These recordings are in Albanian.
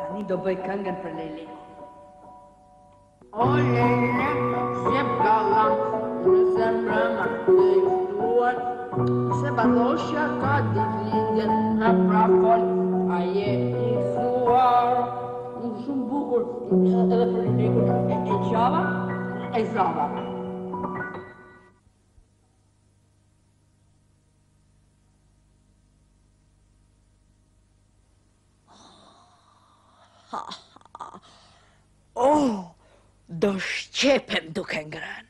Tani do bëj këngën për Leleku. O Leleku, qep gallan, në zemrëma të iktuar, se badoshja ka ditëlindjen, në prafol, a je iktuar. Shumë bukur, edhe për Lelekun e qava, e zava. Oh, do shqepem duke ngrën.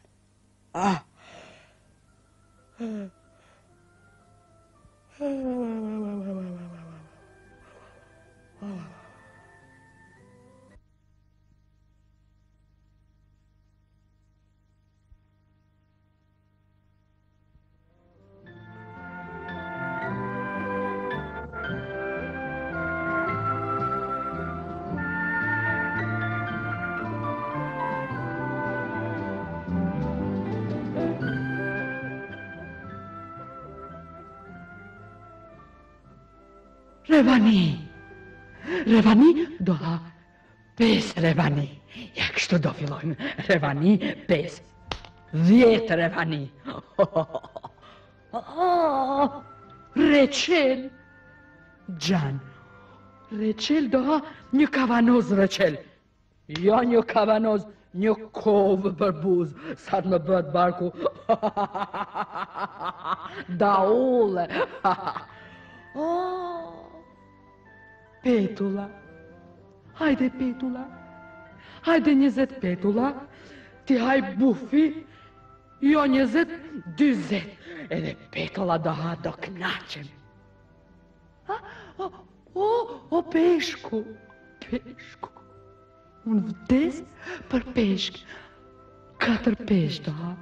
Revani, do ha 5 revani. Ja, kështu do fillojmë. Revani, 5. 10 revani. Reçel. Gjan. Reçel do ha një kavanoz reçel. Jo një kavanoz, një kovë për buzë. Sa të më bët barku. Daule. Petula. Hajde petula. Hajde 20 petula. Ti haj bufi. Jo 20, 20. Edhe petula do ha do knaqem. O peshku. Peshku. Unë vdes për peshk. 4 peshk do ha.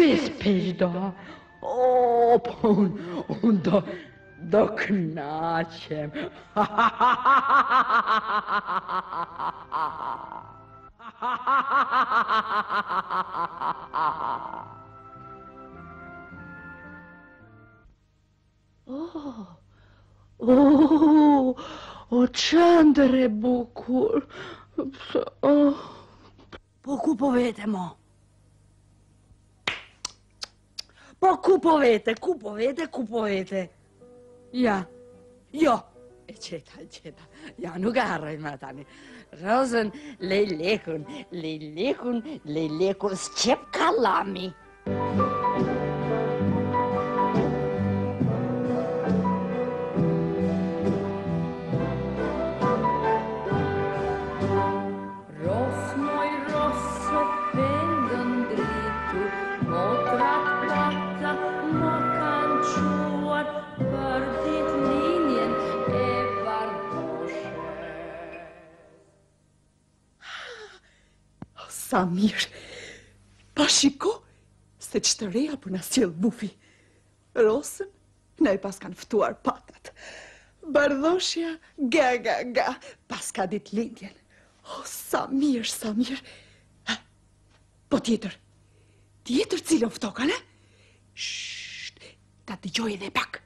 5 peshk do ha. Po unë do knaqem. O qëndër e bukur. Po ku po vete, mo? Po ku po vete, ku po vete, ku po vete? Ja, jo. E qeta. Ja, nuk e harroj më tani. Rozën, Lelekun, s'qep kallami. Sa mirë, pa shiko se që të reja për në sjellë bufi. Rosën, ne pas kanë ftuar patat. Bardhoshja, ga, pas ka ditë lindjen. Sa mirë. Po tjetër cilën ftokan, e? Shht, ta të gjoj edhe pak.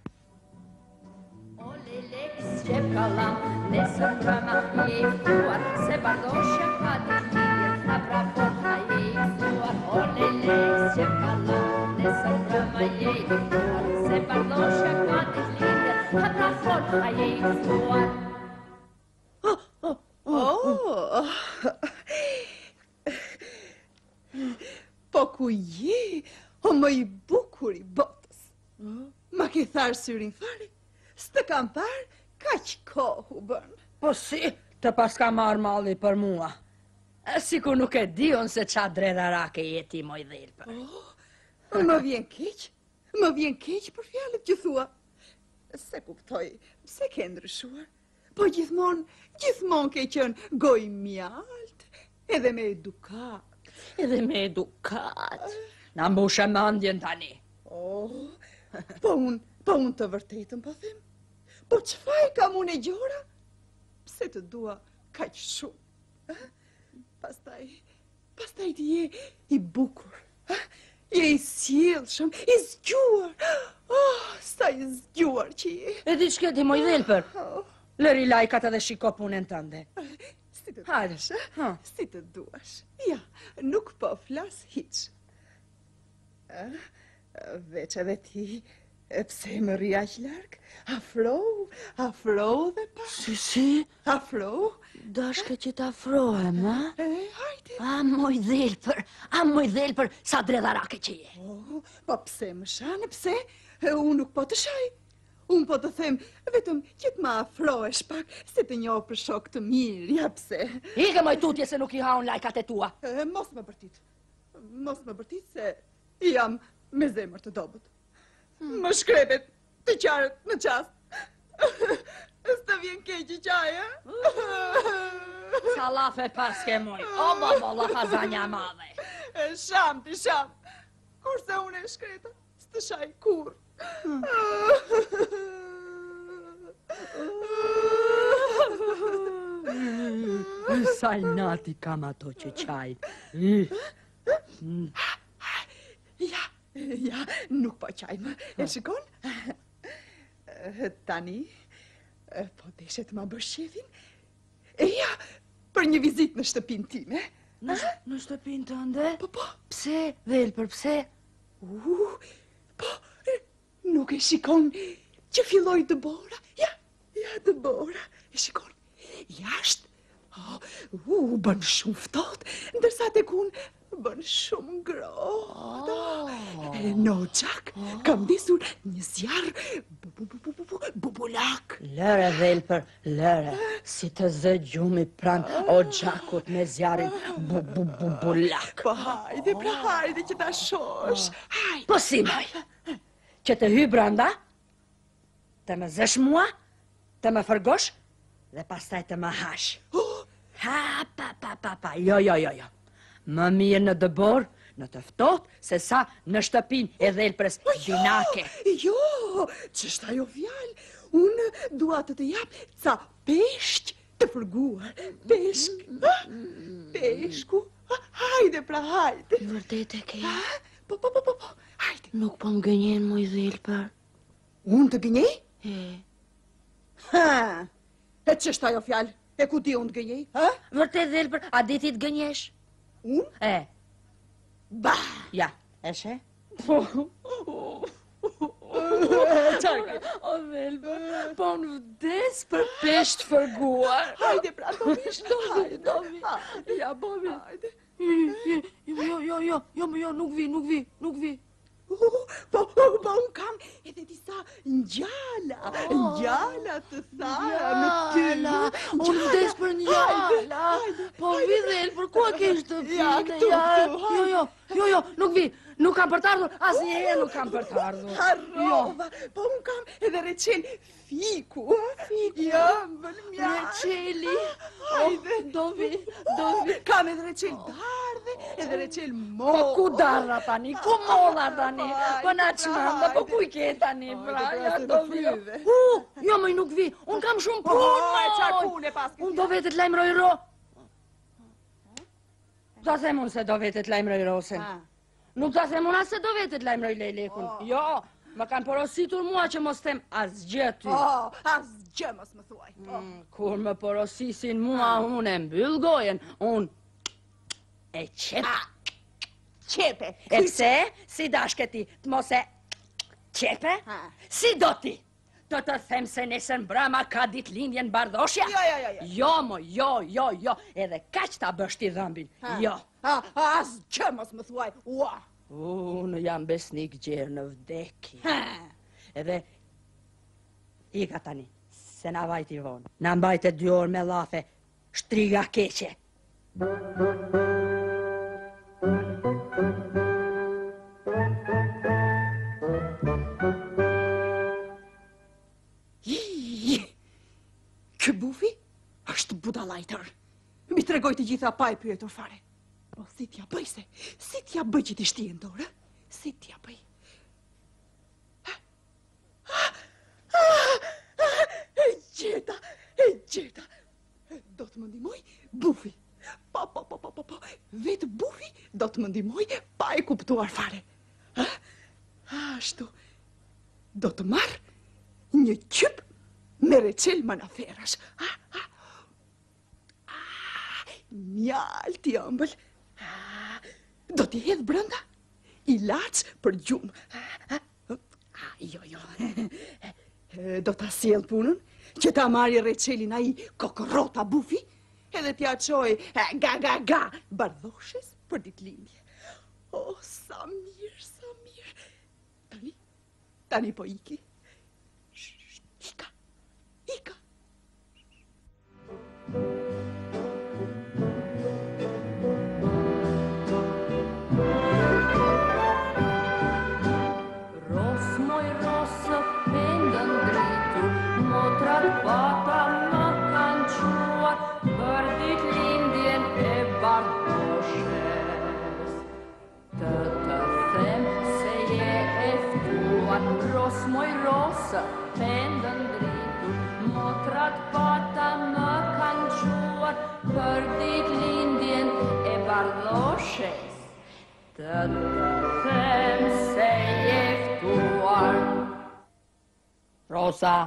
O Lelek, s'qep kallam, nesër prama je i ftuar, se bardhoshja ka ditë lindjen. O Lelek, s'qep kallam, nesër prama je i ftuar, se bardhoshja ka ditë lindjen, ka prafort a je i ftuar. Po ku je, o më i bukur i botës. Ma ke tharë syrin fare, s'të kam parë, kaq kohë u bën. Po si, të pas ka marrë malli për mua. Sikur nuk e dion se qa dredharake jeti moj dhelpër. Më vjen keq për fjalët që thua. Se kuptoj, se ke ndryshuar. Po gjithmon ke qenë goj mjalt, edhe me edukat. Na mbushe mandjen tani. Po unë të vërtetën po them. Po qfaj kam unë e gjora? Pse të dua kaq shumë? Pastaj ti je i bukur. E i sjellshëm, i zgjuar. Oh, sa i zgjuar që je. E di ç'ke ti moj dhelpër? Lëri lajkat edhe shiko punën tënde. Si të Hajde. duash, Ha. si të duash. Ja, nuk po flas hiç. Veç edhe ti, pse më rri aq larg? Afro dhe pa. Si? Afro. Dashke që t'afrohem, ha? Hajde. A moj dhelpër, sa dredharake që je. Oh, po pse më shane, pse? Unë nuk po të shaj. Unë po të them, vetëm që të ma afrohesh pak, se të njoh për shok të mirë, ja pse. Ike moj tutje se nuk i haun lajkat e tua. Mos më bërtit. Mos më bërtit se jam me zemër të dobët. Më shkrepet të qarët në qast. S'të vjen keq i qaj, Sa lafe paske moj. O, bolla fazanja madhe. Sham ti sham. Kurse unë e shkreta, s'të shaj kur. Sa i nati kam ato që qaj. Ja, nuk po qajmë. E shikon? Tani, po deshet ma bësh shefin? Ja, për një vizit në shtëpin time. Në shtëpin tënde? Po. Pse, dhelpër, pse? Po, nuk e shikon që filloj Dëbora? Ja, Dëbora. E shikon, jashtë. Bën shumë ftohtë, ndërsa tek unë bën shumë ngrohtë. Në oqak kam disur një zjarë bubulak. Lëre, dhelpër, lëre. Si të zë gjumi pran o gjakut me zjarin bubulak. Po hajde, pra hajde që ta shosh. Hajde. Po si, maj? Që të hy branda, të më zësh mua, të më fërgosh, dhe pastaj të më hash. Ha, pa, jo. Më mirë në dëbor, në të ftohtë, se sa në shtëpin e dhelpërës dinake. Jo, ç'është ajo fjalë? Unë dua të jap ca peshq të fërguar. Peshku. Hajde, pra hajde. Vërtet e ke? Po, hajde. Nuk po më gënjen, moj dhelpër. Unë të gënjej? E, E ç'është ajo fjalë? E ku di unë të gënjej? vërtet dhelpër, a di ti të gënjesh? Unë? E, Bah! ja, e she? Çarke. O dhelpër, po në vdes për pesht fërguar. Hajde, pra, do vish, Dovi. Ja, bovi. Hajde. Jo, nuk vi. Po, unë kam edhe disa njala të thara në ty. Unë vdes për njala. Po vi dhelpër, ku a ke shtëpine? Ja, këtu, Jo, nuk vi. Nuk kam për të ardhur, asnjëherë nuk kam për të ardhur. Harrova, po unë kam edhe reçel fiku. Ja, bën mja. Reçeli. Hajde. Dovi. Kam edhe reçel dardhe, edhe reçel Po mollë. ku darra tani, ku molla tani? Po na çmanda, po ku i ke tani, Hajde, pra, pra, ja se do në vi. fryve. Jo, moj nuk vi, unë kam shumë punë, Çfarë moj. pune pas Unë do vetë të lajmëroj ro. Ta them unë se do vetë të lajmëroj rosen. Nuk ta them unë as se do vetë të lajmëroj lejlekun. Jo, më kanë porositur mua që mos them asgjë ty. Asgjë mos më thuaj. Kur më porosisin mua, unë e mbyll gojen, unë e qep. Qepe. E pse, si dashke ti, të mos e qepe? Si do ti? Do të them se nesër mbrëma ka ditëlindjen Bardhoshja? Jo, edhe kaq ta bësh ti dhëmbin. Jo. Asgjë mos më thuaj. Ua. Unë jam besnik gjerë në vdekje. Edhe ika tani, se na vajti vonë. Na mbajte 2 orë me llafe, shtriga keqe. Ky bufi është budallajtër. Mi tregoj të gjitha pa e pyetur fare. Po si t'ja bëj se? Si t'ja bëj që t'i shtihen dorë? Si t'ja bëj? E gjeta. Do të më ndihmoj bufi. Po. Vetë bufi do të më ndihmoj pa e kuptuar fare. ashtu, do të marr një qyp me recel manaferash. Mjalt i ëmbël. Do t'i hedh brenda ilaç për gjumë. Jo. Do t'a sjell punën që ta marrë recelin ai kokorrota bufi edhe t'ja çoj ga bardhoshes për ditëlindje. Oh, sa mirë, sa mirë. Tani po iki. Ika. Ros moj rosë, pendën dritur, motrat bata më kanë quar, për ditëlindjen e bardhoshes. Të them se je e ftuar, ros moj rosë, pendën dritur, motrat bata më kanë quar, për ditëlindjen e bardhoshes. Të them se je ftuar. Rosa.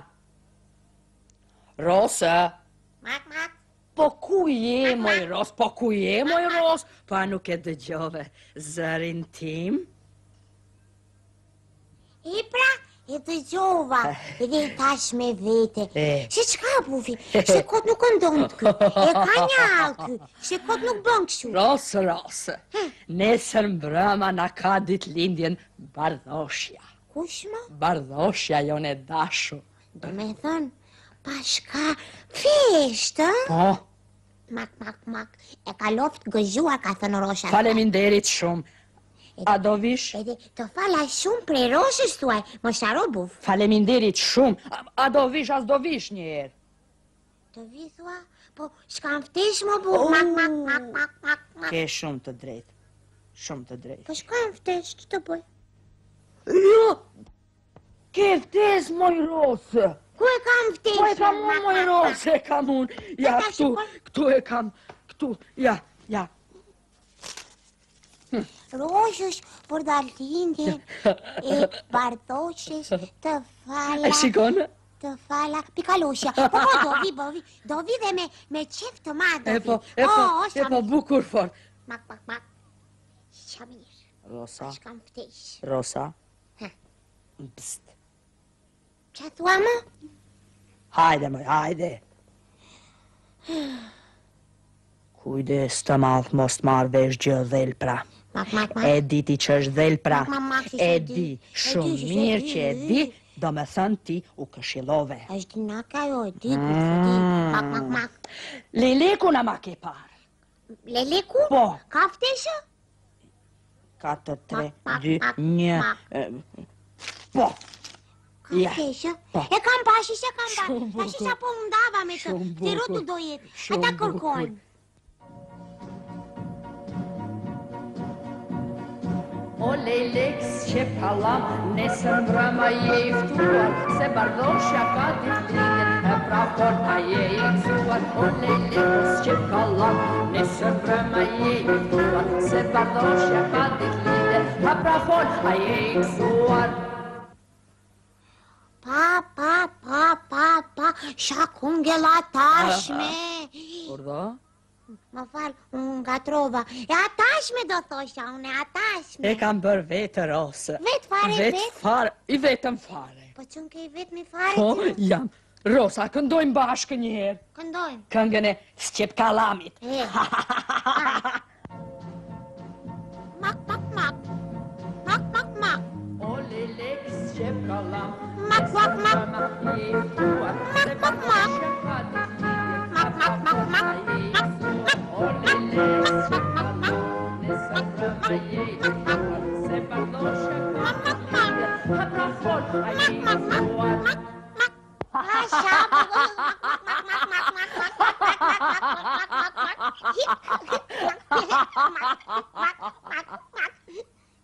Mak. Po ku je, moj Ros? Po ku je, moj Ros? Pa nuk e dëgjove zërin tim? E pra, e dëgjova, edhe tash me vete. Se çka bufi, se kot nuk ndon kë, e ka një ky, se kot nuk bën kështu. Ros, nesër mbrëma na ka ditëlindjen bardhoshja. Kush më? Bardhoshja jone dashu. Do me thënë, pashka feshtë, Po, Mak, e ka loft gëzhuar, ka thënë Rosha. faleminderit shumë. A do vish? Edhe të fala shumë prej Roshës tuaj, më sharo buf. Faleminderit shumë. A do vish, as do vish një herë. Të vi thua, po shkam ftesh më buf, mak. Ke shumë të drejtë. Shumë të drejtë. Po shkam ftesh, që të bëj? Jo, ke ftes, moj Rosë. Ku e kam ftesh? Po e kam unë, moj Rosë, e kam unë. Ja, Ata këtu e kam, këtu, ja. Roshës për dalindjen e bardhoshes të fala. E shikonë? Të fala, pikalosja. Po, do vi dhe me qef të madh. E po, bukur fort. Mak. Shamir. Rosa, Shkam ftesh. Rosa. Ha. Pst. Qa thua më? Hajde, moj, hajde. Kujdes të madh mos marrë vesh gjë dhelpra. Mak. E di ti që është dhelpra. Mak, E di, shumë mirë që e di, do me thënë ti u këshillove. është dinaka jo, e di, mak. Leleku na ma ke parë. Leleku? Po. Ka fteshë? 4, 3, Mak, 2, mak, 1. mak. Po. Ka Ja. fteshë? Po. E kam pashi, Shumë bukur. Tashi sa po ndava me të. Shumë Ti rotu bukur. do jetë. Shumë Ata bukur. kërkojnë. O lejleks që palam, nesër mbrëma je i ftuar, se bardhoshja ka ditëlindjen, e pra fort a je i gëzuar. O lejleks që palam, nesër mbrëma je i ftuar, se bardhoshja ka ditëlindjen, e pra fort a je i gëzuar. Pa, shakungela tashme. Urdo? Më fal, unë gatrova. E atashme do thosha, unë e atashme. E kam bërë vetë, Rosë. Vetë fare, vetë? Fare, i vetëm fare. Po qënë ke i vetë mi fare Po, ti? jam. Rosa, këndojmë bashkë një herë. Këndojmë. Këngën e Shqip Kalamit. E. Mak. O lejleks që palam, Mak. je i ftuar, se bardhoshja ka ditëlindjen, e pra fort a je i gëzuar. O lejleks që palam, nesër mbrëma je i ftuar, se bardhoshja ka ditëlindjen, e pra fort a je i gëzuar.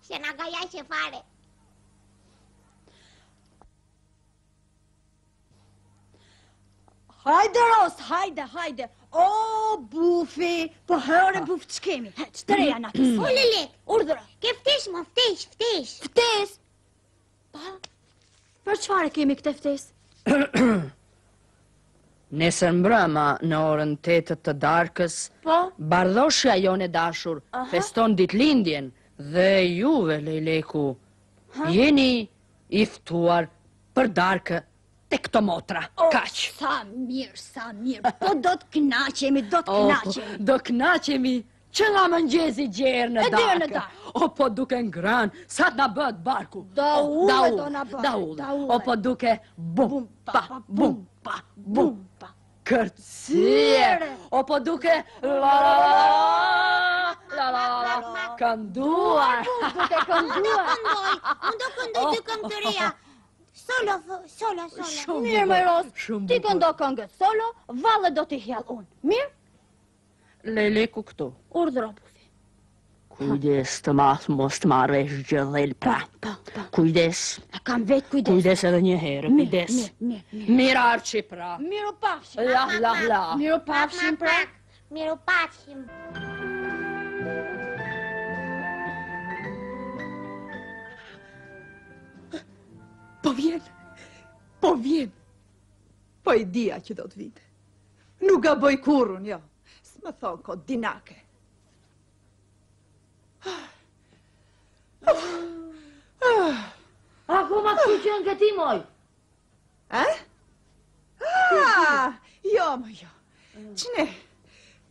Se na gaja që fare. Hajde, Ros, hajde. O, bufi. Po, hërë, buf, që kemi? Që të reja natës? O lelek, Urdhëra. ke ftesh më, ftesh. Ftes. Për çfarë kemi këtë ftesë? Nesër mbrëma në orën 8 të darkës, Po? bardhoshja jone dashur feston ditëlindjen dhe juve, Lejleku, jeni i ftuar për darkë te këto motra. Kaq. Sa mirë. Po do të kënaqemi, do të kënaqemi. Do kënaqemi që nga mëngjezi gjerë në E deri në darkë. darkë. O po duke ngran, sa t'na bëhet barku. Daulle do na bëhet, Daulle. daulle. O po duke bum pa bum pa. Kërcire. O po duke la kënduar. Duke kënduar. Unë do këndoj dy këngë të reja. Solo. Mirë, më Ros, Shumë ti bukur. këndo këngët solo, valle do t'i hjall unë. Mirë? Lejleku këtu. Urdhro, Bufi. Kujdes të mos të marrësh gjë dhelpra. Po. Kujdes. E kam vetë kujdes. Kujdes edhe një herë, kujdes. Mirë. Mira arçi pra. Miru pafshim. La. Miru pafshim, pra. Miru pafshim. Po vjen. Po i dia që do të vite. Nuk gaboj kurrën, jo. S'më thonë ko dinake. Akoma këtu që në këti moj. Jo, më jo. Qëne,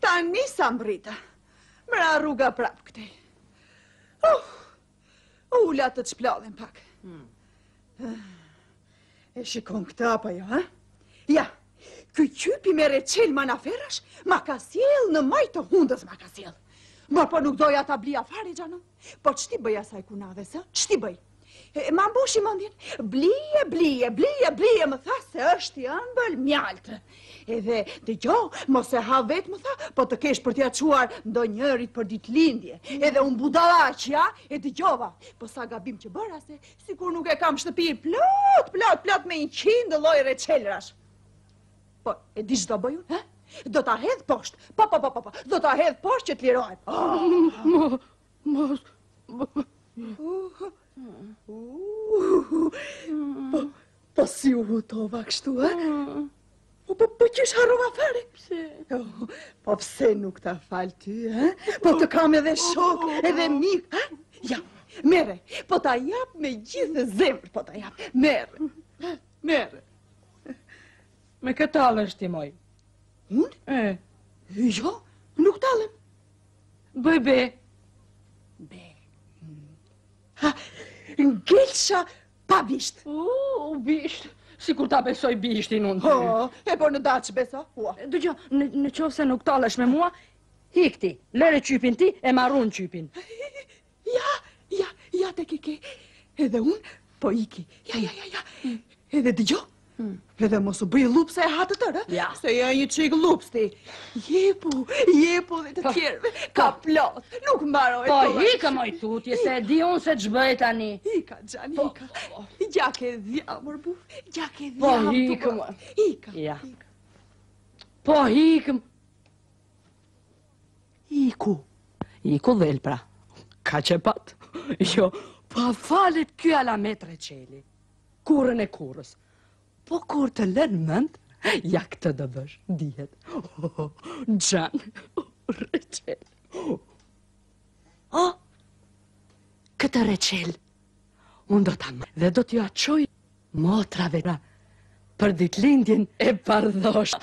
ta nisa mbrita. Mëra rruga prap këte. Ula të të shplodhin pak. E shikon këta apo jo, ha? Ja, ky qypi me reqel ma na ferash, ma ka sjell në maj të hundës ma ka sjell. Ma po nuk doja ta blia fare, Gjano. Po qëti bëj asaj kunave, sa? Qëti bëj? Ma mbushi mëndjen, blije, më tha se është i ëmbël mjaltë. Edhe dëgjo, mos e ha vetë, më tha, po të kesh për t'ja quar ndonjërit për ditëlindje. Edhe unë budallaqja, e dëgjova. Po sa gabim që bëra se, sikur nuk e kam shtëpir plot me 100 lloj reçelrash. Po, e di ç'do bëj unë, ha? Do ta hedh poshtë. Po. Do ta hedh poshtë që t'lirohet. Po si u hutova kështu, ha? Po qysh harrova fare? Pse? Po pse nuk ta fal ty, ha? Po të kam edhe shok, edhe mik, ha? Ja, mere, po ta jap me gjithë zemër, po ta jap. Mere. Me këtë talësh ti moj. Unë? Jo, nuk talem. Bëj be. Ha, ngelsha pa bisht. U bisht. Si kur ta besoj bishtin unë. E po në datë që beso? Dëgjo, në qofë se nuk talësh me mua, hikti, lere qypin ti e marrun qypin. Ja, te kike. Edhe unë, po iki. Ja. Edhe dëgjo. Edhe mos u bëj lup se e hatë tërë, Ja. se ja një qik lups ti. Jepu dhe të tjerëve, ka plot, nuk mbaroj. Po hikë moj tutje, se di unë se ç'bëj tani. Ika, Gjan, ika. Gjake dhjamër, buf, gjake Po dhjamër. hikë moj. Ika. Ja. Po hikëm. Iku dhelpra. Ka që pat. Jo, pa falet kjo alamet reqeli. Kurën e kurës. Po kur të lënë mënd, ja këtë do bësh, dihet. Gjan, reqel. Këtë reqel, unë do ta më dhe do t'ju aqoj motrave për ditëlindjen e bardhosh.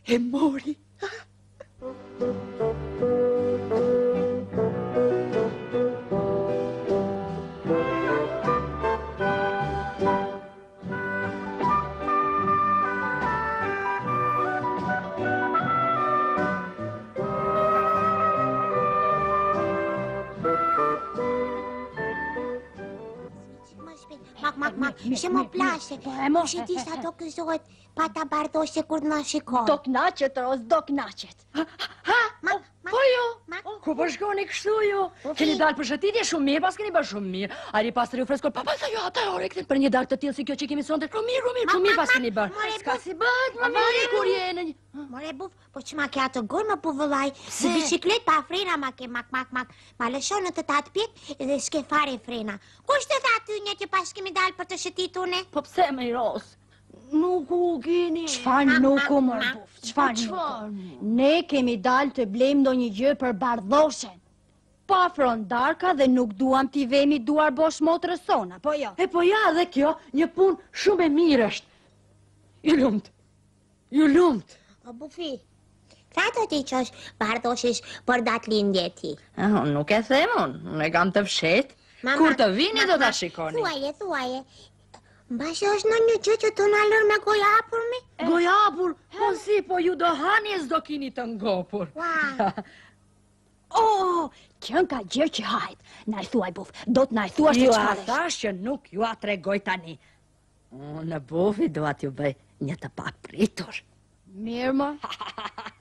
E mori. Mak, që më plashe. Që ti sa do këzohet pa ta bardoshe kur të na shikon. Do knaqet, Ros, do knaqet. Po jo, Ku po shkoni kështu ju? Keni dalë për shëtitje shumë mirë, pas keni bërë shumë mirë. Ari pasër ju freskor, papa sa ju ata ore këtë për një darkë të tillë si kjo që kemi sonte. Shumë mirë pas keni bërë. Ska si bëhet, më mirë kur jene. More buf, po që ma ke atë gurë më puvëllaj. Si biciklet pa frena ma ke mak. Ma lëshon në të tatë pjet dhe s'ke fare frena. Kush të tha ty një që pas kemi dalë për të shëtitune? Po pse me i ros? Nuk u keni. Çfarë nuk u mor buf? Çfarë nuk? Ne kemi dalë të blejmë ndonjë gjë për bardhoshen. Pa frondarka dhe nuk duam t'i vemi duar bosh motrës sona, po jo. E po ja, dhe kjo, një punë shumë e mirë është. Ju lumt. O bufi, sa të ti qosh bardhoshesh për datë lindje ti? Nuk e them unë e kam të fshet. Kur të vini do t'a shikoni. Thuaje. Mbashë është në një gjë që të në lërë me goja hapur mi? Goja hapur? Po si, po ju do hani e s'do kini të ngopur. Oh, kjo ka gjë që hajt. Na i thuaj buf, do t'na i thuash të Ju a çfarë. thash që nuk ju a tregoj tani. Në bufi do t'ju bëj një të papritur. Mirë më,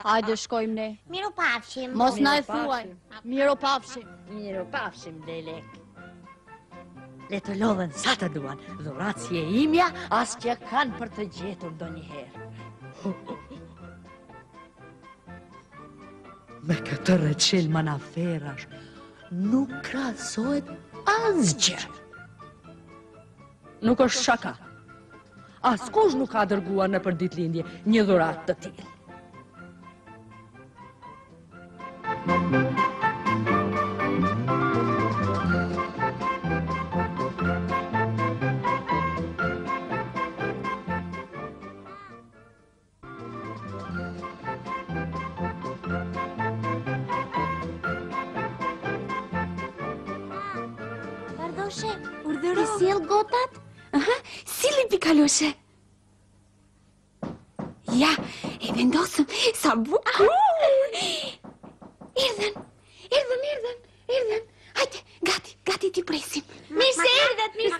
hajde shkojmë ne. Miru pafshim. Mos na i Miru thuaj, pafshim. miru pafshim. Miru pafshim, Lelek. Le të lodhen sa të duan, dhurat si e imja, as që kanë për të gjetur do njëherë. Me këtë reqel manaferash, nuk krahasohet asgjë. Nuk është shaka. Askush nuk ka dërguar në për ditëlindje një dhurat të tillë. Bardhoshe, urdhëro. Ti sjell gotat? Sili pikaloshe. Ja, e vendosëm, sa bukur. Erdhen. Hajde, gati t'i presim. Mirë se erdhët. Mirë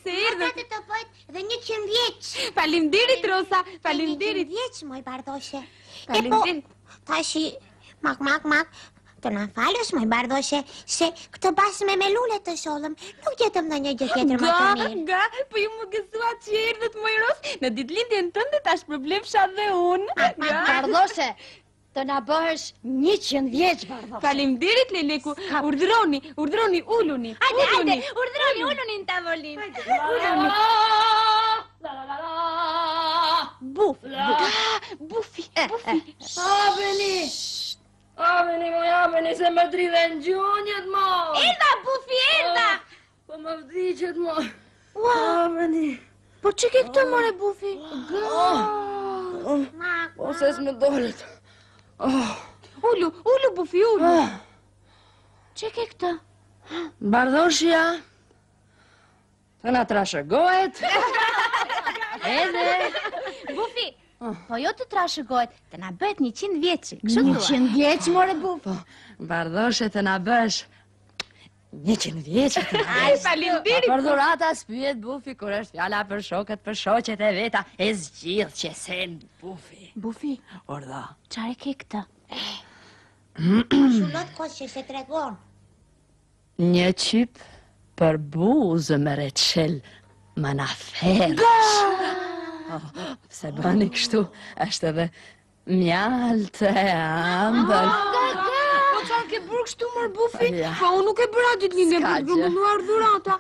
se erdhët. Gotate të bëjt dhe 100 vjeç. Faleminderit, Rosa, faleminderit. 100 vjeç, moj Bardhoshe. Faleminderit. Tashi, mak, të na falësh, moj Bardhoshe, se këtë bashkë me lule të shollëm, nuk gjetëm në një gjë tjetër më të mirë. Po ju më gëzuat që erdhët, moj Ros. Në ditëlindjen tënde tash problemsha dhe unë. Bardhoshe, të na bëhesh 100 vjeç, Bardhoshe. Faleminderit, Leleku. Urdhroni, uluni. Hajde, uluni në tavolinë. Bufi. Aveni, se më dridhen gjunjët, mo! Erdha, Bufi, erdha! Po më vdiqet, mo! Aveni! Po që ke këtë, more, Bufi? Po se s'më dolet. Ullu, Bufi, ullu. Që ke këtë? Bardhoshja, të na trashëgohet, edhe... Bufi, po jo të trashëgohet, të na bëhet 100 vjeçi, kështu thua? 100 vjeç, more buf. Bardhoshe të na bësh 100 vjeçë të na bësh. Ai, faleminderit. Për dhurata s'pyet Bufi kur është fjala për shokët, për shoqet e veta, e zgjidh që sen Bufi. Bufi, Orda. çfarë ke këtë? Shullot kos që se tregon. Një qyp për buzë me reçel manaferash. Pse bëni kështu, është edhe mjaltë e ambël. Po çfarë ke bërë kështu, mor Bufi? Ja. Po unë nuk e bëra ditëlindjen S'ka për të grumbulluar dhurata.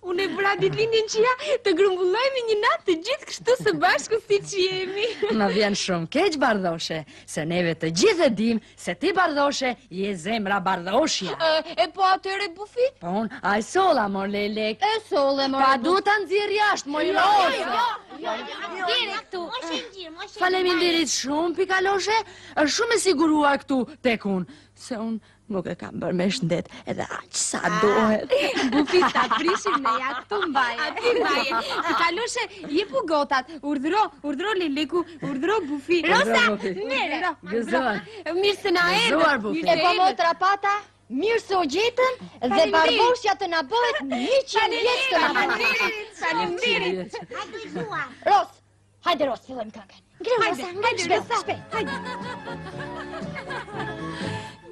Unë e bëra ditëlindjen që ja të grumbullojmë një natë të gjithë kështu së bashku siç jemi. Më vjen shumë keq, Bardhoshe, se neve të gjithë e dim se ti, Bardhoshe, je zemra Bardhoshja. E po atëre, Bufi? Po unë, a i solla, mor Lelek. E solle, more Pa buf. du të nxjerr jashtë, moj Rose. Deri këtu. Faleminderit shumë, Pikaloshe, është shumë e siguruar këtu tek unë, se unë nuk e kam bërë me shëndet edhe aq sa duhet. Bufi, ta prishim ne ja këtu mbaje. Aty mbaje. Pikaloshe, jepu gotat. Urdhro Leleku, urdhro Bufi. Rosa, mere. Gëzuar. Mirë se na erdhët. Gëzuar, Bufi. E po motra pata, mirë se u gjetën dhe Bardhoshja të na bëhet 100 vjeç të na bëhet. Faleminderit. Hajde i zua. Ros, hajde Ros, fillojmë këngën. Hajde, shpejt.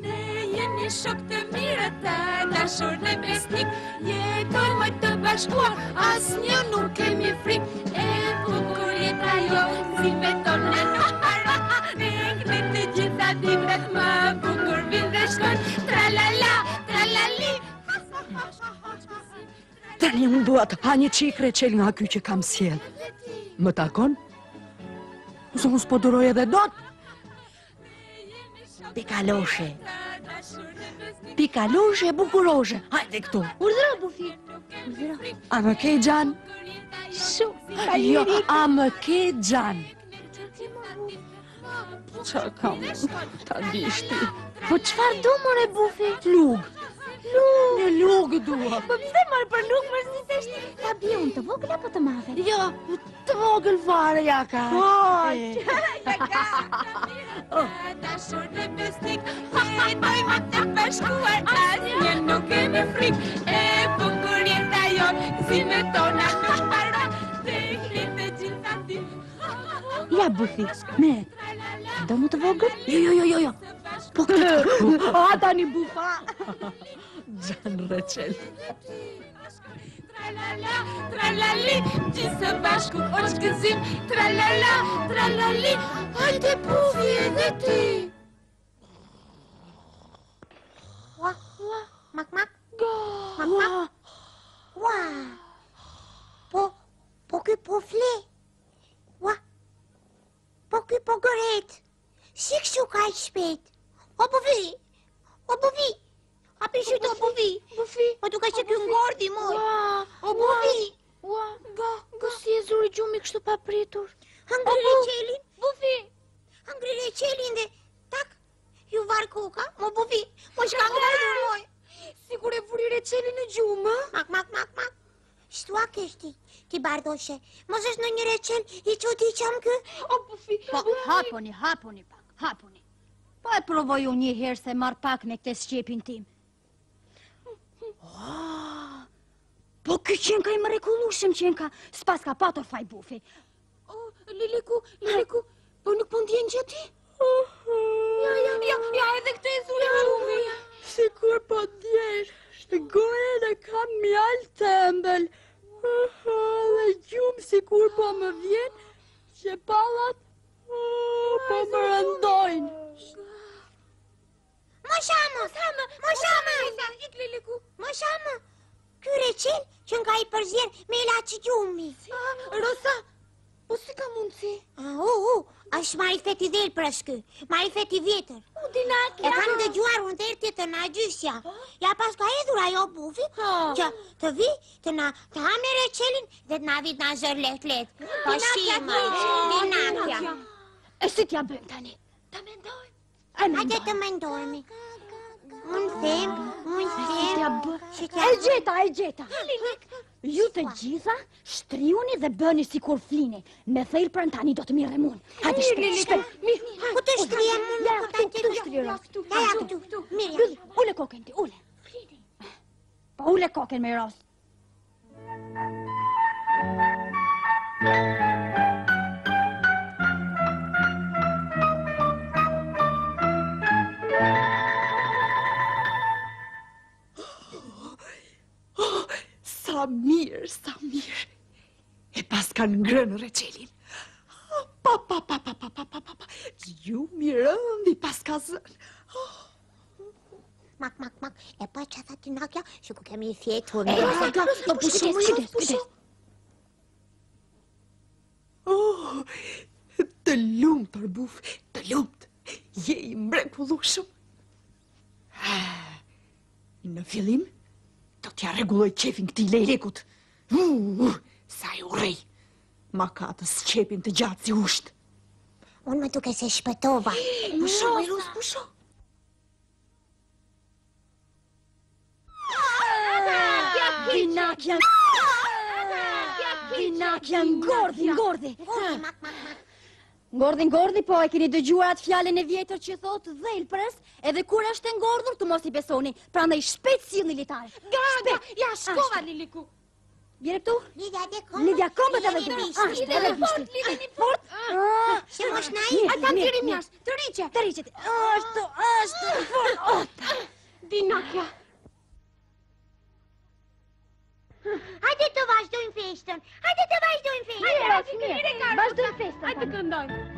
Ne jemi shok të mirë të dashur dhe besnik, jetojmë të bashkuar, asnjë nuk kemi frikë, e bukur jeta jo, zime tonë nuk haron, ne të gjitha dimrat më bukur vinë dhe shkojnë, tralala, tralali. Tani unë dua të ha një qik reçel nga ky që kam sjell. Më takon? Ose unë s'po duroj edhe dot? Pikaloshe. Pikaloshe bukuroshe. Hajde këtu. Urdhëro, Bufi. A më ke gjan? Jo, a më ke gjan? Qa kam ta dishti? Po çfarë do more, Bufi? Lug. Një lug dua. Po pse marr për lug më si thjesht? Ta bie unë të vogël apo të madhe? Jo, të vogël fare ja ka. Dashur dhe besnik, jetojmë të bashkuar, asnjë nuk kemi frikë, e bukur jeta jonë, zime tona nuk haron, dhe të gjitha dimrat. Ja, Bufi, me. Do më të vogël? Jo. Po këtë. A, tani Bufa. Gjan reçel. Tralala, tralali, gjithë së bashku, o shkëzim, tralala, tralali, hajde Bufi edhe ti. Ua, mak, mak. Mak, mak. Ua. Po ky po fle. Ua. Po ky po gëret. Si kështu kaq shpejt? O Bufi. Hapi shyt o Bufi. Po duka që ky ngordi moj. O Bufi. Go si e zuri gjumi kështu pa pritur. Hangri reçelin. Bufi. Hangri reçelin dhe tak. Ju var koka. Mo Bufi. Po shka ngordi moj. Sigur e vuri reçelin në gjumë. Mak. Shtua kështi, ti bardoshe. Mos është në një reçel i çudi qam kë? O, Bufi. Po, haponi pak, haponi. Po e provoj unë një herë se marr pak me këtë shqepin tim. Po ky qenka i mrekullueshëm qenka, s'pas ka patur faj Bufi. O, Liliku, po nuk po ndjen gjë ti? Ja, edhe këtë e zuri gjumi. Sikur po ndjen. Gojen e kam mjall tëmbël. Dhe gjumë sikur po më vjen që pallat po më rëndojnë. Moshama, ky reçel që nga i përzjen me ilaç gjumi. Rosa, po si ka mundsi? Është marifet i del për shky, marifet i vjetër. E kam dëgjuar unë tërë tjetër na gjysja. Ja pas ka hedhur ajo Bufi që të vi të na të ha me reçelin dhe të na vit na zër let. Po shima, vinakja. E si t'ja bëjmë tani? Ta mendojmë. Hajde të mendojmë. Unë them. E gjeta. Ju të gjitha shtriuni dhe bëni si kur flini. Me thejlë për në tani do të mirë unë. Hajde shpejt. Ku të shtrijem unë? Ja, këtu shtriura. Ja, këtu. Mirë. Ule koken ti, ule. Po ule koken me ros. Sa mirë. E pas kanë ngrënë reçelin. Pa. Gjumi rëndi pas ka zënë. Mak. E pa që tha ti nakja, që ku kemi fjetur. Po pushe. Të lumt për Buf, të lumt. Je i mrekullueshëm. Në fillim, do t'ja rregulloj qefin këtij lejlekut. Sa i urrej. Ma ka të s'qepin të gjatë si usht. Unë më duke se shpëtova. Pusho. Vinakja ngordi. Ngordi, po e keni dëgjuar atë fjalën e vjetër që thotë dhelpres, edhe kur është e ngordhur të mos i besoni, prandaj shpejt sillni litar. Ja, shkova Liliku. Vjere këtu? Lidja te kombët. Lidja kombët edhe Lidja du. bishti. Edhe bishti. Lidheni fort. Se mos na Mirë, i. Ata mirë, tjeri mirë. mjash, të riqe. Të riqet. Ashtu, fort. Dinakja. Hajde të vazhdojmë festën. Hajde të vazhdojmë festën. Mirë, vazhdojmë festën. Hajde këndojmë.